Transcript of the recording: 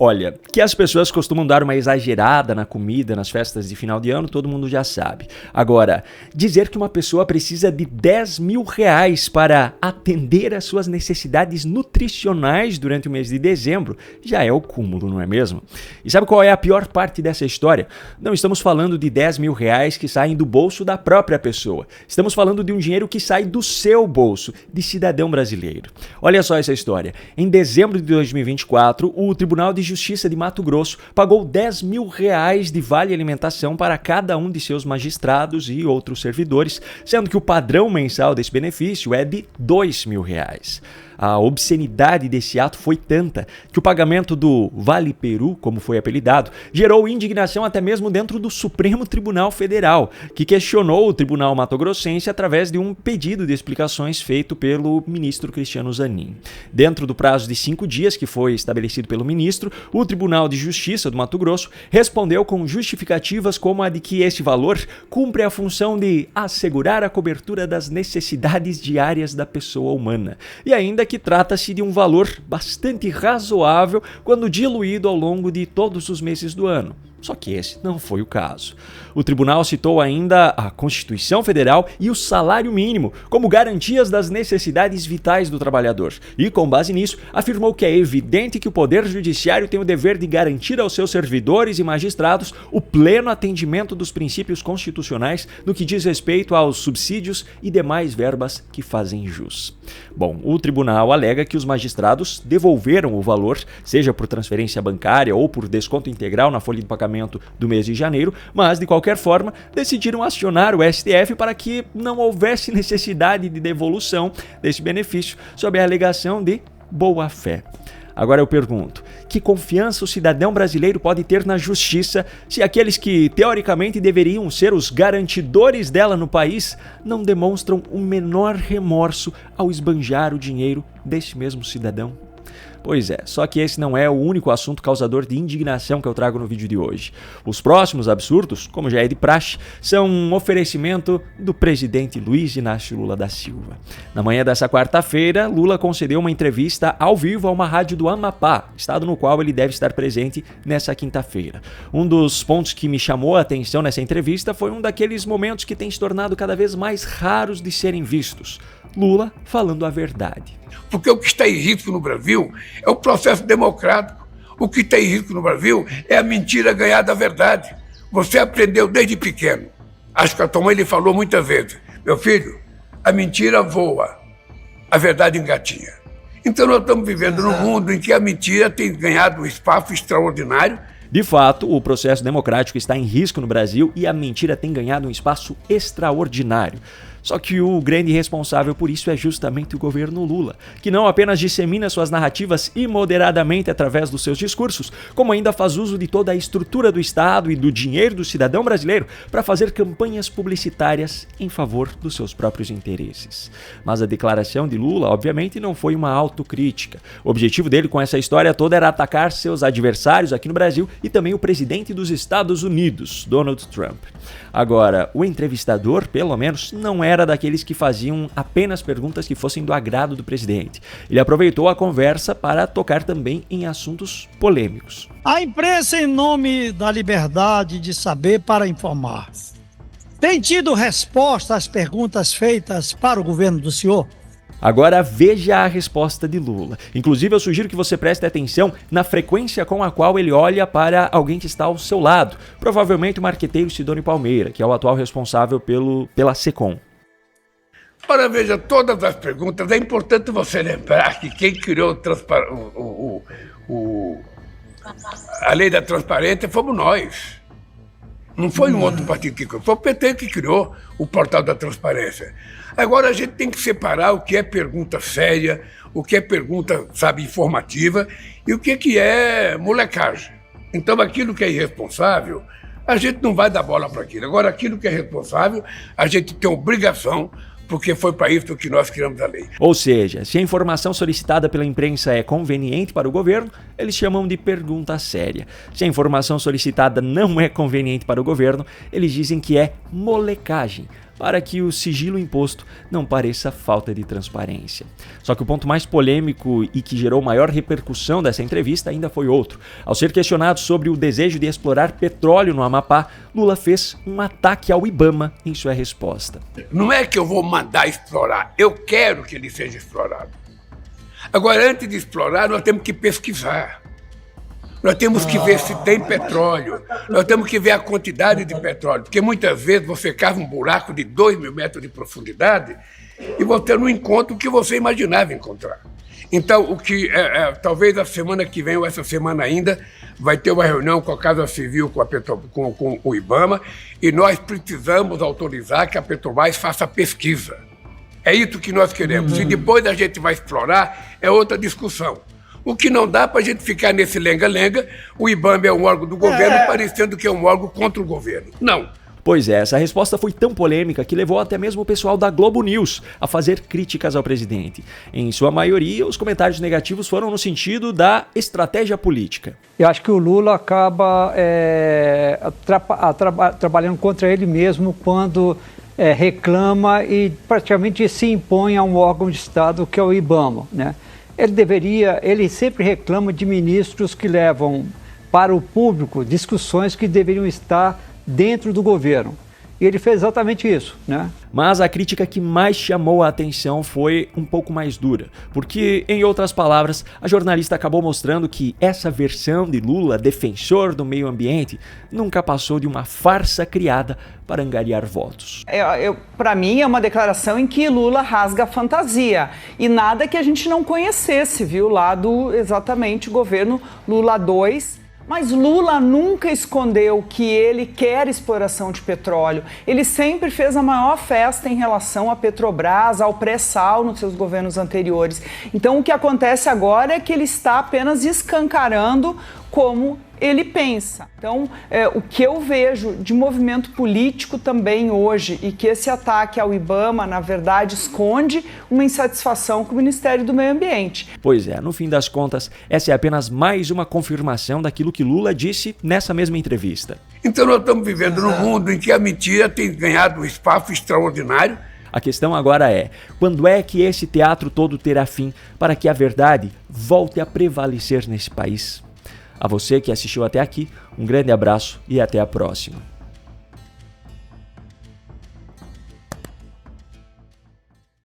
Olha, que as pessoas costumam dar uma exagerada na comida nas festas de final de ano, todo mundo já sabe. Agora, dizer que uma pessoa precisa de 10 mil reais para atender às suas necessidades nutricionais durante o mês de dezembro já é o cúmulo, não é mesmo? E sabe qual é a pior parte dessa história? Não estamos falando de 10 mil reais que saem do bolso da própria pessoa. Estamos falando de um dinheiro que sai do seu bolso, de cidadão brasileiro. Olha só essa história. Em dezembro de 2024, o Tribunal de Justiça de Mato Grosso pagou 10 mil reais de vale alimentação para cada um de seus magistrados e outros servidores, sendo que o padrão mensal desse benefício é de 2 mil reais. A obscenidade desse ato foi tanta que o pagamento do Vale Peru, como foi apelidado, gerou indignação até mesmo dentro do Supremo Tribunal Federal, que questionou o Tribunal Mato-Grossense através de um pedido de explicações feito pelo ministro Cristiano Zanin. Dentro do prazo de 5 dias que foi estabelecido pelo ministro, o Tribunal de Justiça do Mato Grosso respondeu com justificativas como a de que esse valor cumpre a função de assegurar a cobertura das necessidades diárias da pessoa humana, e ainda que trata-se de um valor bastante razoável quando diluído ao longo de todos os meses do ano. Só que esse não foi o caso. O tribunal citou ainda a Constituição Federal e o salário mínimo como garantias das necessidades vitais do trabalhador. E, com base nisso, afirmou que é evidente que o Poder Judiciário tem o dever de garantir aos seus servidores e magistrados o pleno atendimento dos princípios constitucionais no que diz respeito aos subsídios e demais verbas que fazem jus. Bom, o tribunal alega que os magistrados devolveram o valor, seja por transferência bancária ou por desconto integral na folha de pagamento do mês de janeiro, mas de qualquer forma decidiram acionar o STF para que não houvesse necessidade de devolução desse benefício sob a alegação de boa-fé. Agora eu pergunto, que confiança o cidadão brasileiro pode ter na justiça se aqueles que teoricamente deveriam ser os garantidores dela no país não demonstram o menor remorso ao esbanjar o dinheiro desse mesmo cidadão? Pois é, só que esse não é o único assunto causador de indignação que eu trago no vídeo de hoje. Os próximos absurdos, como já é de praxe, são um oferecimento do presidente Luiz Inácio Lula da Silva. Na manhã dessa quarta-feira, Lula concedeu uma entrevista ao vivo a uma rádio do Amapá, estado no qual ele deve estar presente nessa quinta-feira. Um dos pontos que me chamou a atenção nessa entrevista foi um daqueles momentos que tem se tornado cada vez mais raros de serem vistos. Lula falando a verdade. Porque o que está em risco no Brasil é o processo democrático. O que está em risco no Brasil é a mentira ganhar da verdade. Você aprendeu desde pequeno. Acho que a tua mãe lhe falou muitas vezes: meu filho, a mentira voa, a verdade engatinha. Então nós estamos vivendo num mundo em que a mentira tem ganhado um espaço extraordinário. De fato, o processo democrático está em risco no Brasil e a mentira tem ganhado um espaço extraordinário. Só que o grande responsável por isso é justamente o governo Lula, que não apenas dissemina suas narrativas imoderadamente através dos seus discursos, como ainda faz uso de toda a estrutura do Estado e do dinheiro do cidadão brasileiro para fazer campanhas publicitárias em favor dos seus próprios interesses. Mas a declaração de Lula, obviamente, não foi uma autocrítica. O objetivo dele com essa história toda era atacar seus adversários aqui no Brasil e também o presidente dos Estados Unidos, Donald Trump. Agora, o entrevistador, pelo menos, não era daqueles que faziam apenas perguntas que fossem do agrado do presidente. Ele aproveitou a conversa para tocar também em assuntos polêmicos. A imprensa, em nome da liberdade de saber para informar, tem tido resposta às perguntas feitas para o governo do senhor? Agora veja a resposta de Lula. Inclusive eu sugiro que você preste atenção na frequência com a qual ele olha para alguém que está ao seu lado. Provavelmente o marqueteiro Sidônio Palmeira, que é o atual responsável pela SECOM. Ora, veja, todas as perguntas, é importante você lembrar que quem criou a lei da transparência fomos nós. Não foi um outro partido que criou, foi o PT que criou o portal da transparência. Agora a gente tem que separar o que é pergunta séria, o que é pergunta, informativa e o que é molecagem. Então aquilo que é irresponsável, a gente não vai dar bola para aquilo. Agora aquilo que é responsável, a gente tem obrigação, porque foi para isso que nós criamos a lei. Ou seja, se a informação solicitada pela imprensa é conveniente para o governo, eles chamam de pergunta séria. Se a informação solicitada não é conveniente para o governo, eles dizem que é molecagem. para que o sigilo imposto não pareça falta de transparência. Só que o ponto mais polêmico e que gerou maior repercussão dessa entrevista ainda foi outro. Ao ser questionado sobre o desejo de explorar petróleo no Amapá, Lula fez um ataque ao IBAMA em sua resposta. Não é que eu vou mandar explorar, eu quero que ele seja explorado. Agora, antes de explorar, nós temos que pesquisar. Nós temos que ver se tem petróleo, nós temos que ver a quantidade de petróleo, porque muitas vezes você cava um buraco de 2.000 metros de profundidade e você não encontra o que você imaginava encontrar. Então, o que talvez a semana que vem ou essa semana ainda vai ter uma reunião com a Casa Civil, com o IBAMA, e nós precisamos autorizar que a Petrobras faça pesquisa. É isso que nós queremos. Se depois a gente vai explorar, é outra discussão. O que não dá para a gente ficar nesse lenga-lenga, o IBAMA é um órgão do governo, parecendo que é um órgão contra o governo. Não. Pois é, essa resposta foi tão polêmica que levou até mesmo o pessoal da Globo News a fazer críticas ao presidente. Em sua maioria, os comentários negativos foram no sentido da estratégia política. Eu acho que o Lula acaba trabalhando contra ele mesmo quando reclama e praticamente se impõe a um órgão de Estado que é o IBAMA, né? Ele sempre reclama de ministros que levam para o público discussões que deveriam estar dentro do governo. E ele fez exatamente isso, né? Mas a crítica que mais chamou a atenção foi um pouco mais dura, porque, em outras palavras, a jornalista acabou mostrando que essa versão de Lula, defensor do meio ambiente, nunca passou de uma farsa criada para angariar votos. Para mim, é uma declaração em que Lula rasga a fantasia, e nada que a gente não conhecesse, viu, lá do exatamente governo Lula 2. Mas Lula nunca escondeu que ele quer exploração de petróleo. Ele sempre fez a maior festa em relação à Petrobras, ao pré-sal nos seus governos anteriores. Então, o que acontece agora é que ele está apenas escancarando como ele pensa. Então, o que eu vejo de movimento político também hoje, e que esse ataque ao IBAMA, na verdade, esconde uma insatisfação com o Ministério do Meio Ambiente. Pois é, no fim das contas, essa é apenas mais uma confirmação daquilo que Lula disse nessa mesma entrevista. Então, nós estamos vivendo num mundo em que a mentira tem ganhado um espaço extraordinário. A questão agora é, quando é que esse teatro todo terá fim para que a verdade volte a prevalecer nesse país? A você que assistiu até aqui, um grande abraço e até a próxima.